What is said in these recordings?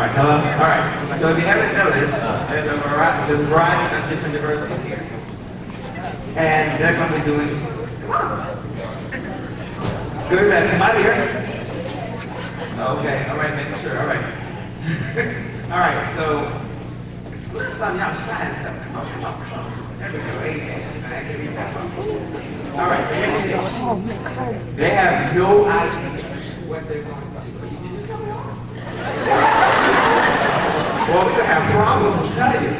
Alright, hello? Alright, so if you haven't noticed, there's a variety of different diversities here. And they're going to be doing, come on. Good, man, come out here. Okay, alright, making sure, alright. Alright, so, squirts on y'all shy and stuff. Come on, come on, come on. There we go, alright, so here's the deal. They have no idea what they're going to do. You just come on. Well, we're going to have problems, I'll tell you.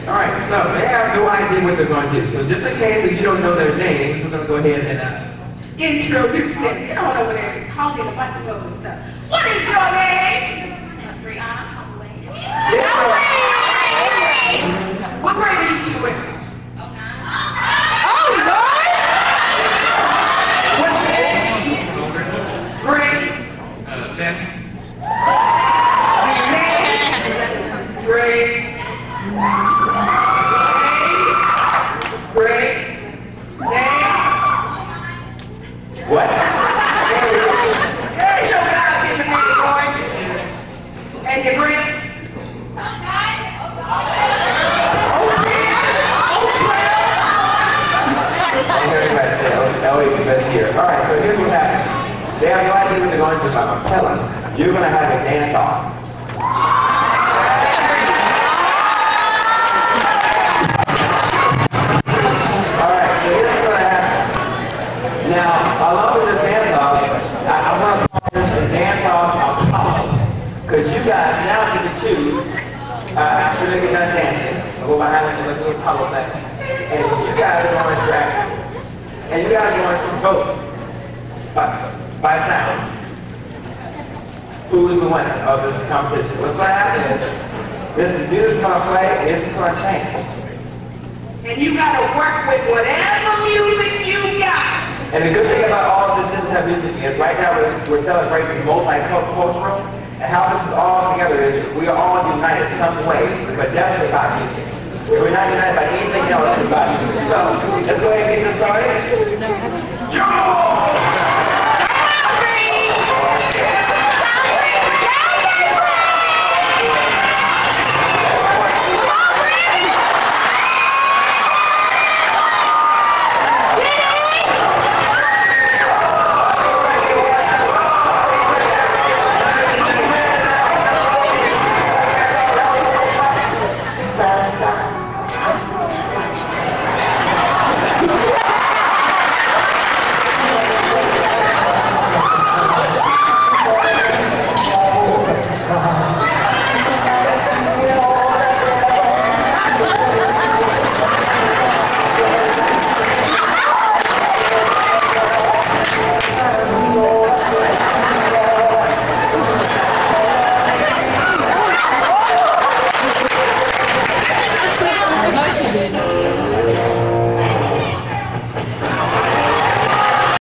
Alright, so they have no idea what they're going to do. So just in case if you don't know their names, we're going to go ahead and introduce them. Get on over there, just hogging the microphone and stuff. What is your name? Brianna Humbling. What grade are you two in? Oh, Lord! What's your name? Grade? 10. Grade. Grade. Name. What? There's your God-given name, boy. And your grade? Everybody say, oh, it's the best year. Alright, so here's what happened. They have no idea what they're going to do, but I'm telling you, you're going to have a dance-off. Now, along with this dance-off, I'm going to call this the dance-off Apollo. Because you guys now get to choose, after they get done dancing, I'll go behind them and look at the Apollo thing. And you guys are going to interact. And you guys are going to vote by sound. Who is the winner of this competition? What's going to happen is, this music's going to play and this is going to change. And you got to work with whatever music you got. And the good thing about all of this different type of music is right now we're celebrating multicultural, and how this is all together is we are all united some way, but definitely about music. We're not united by anything else, it's about music. So let's go ahead and get this started.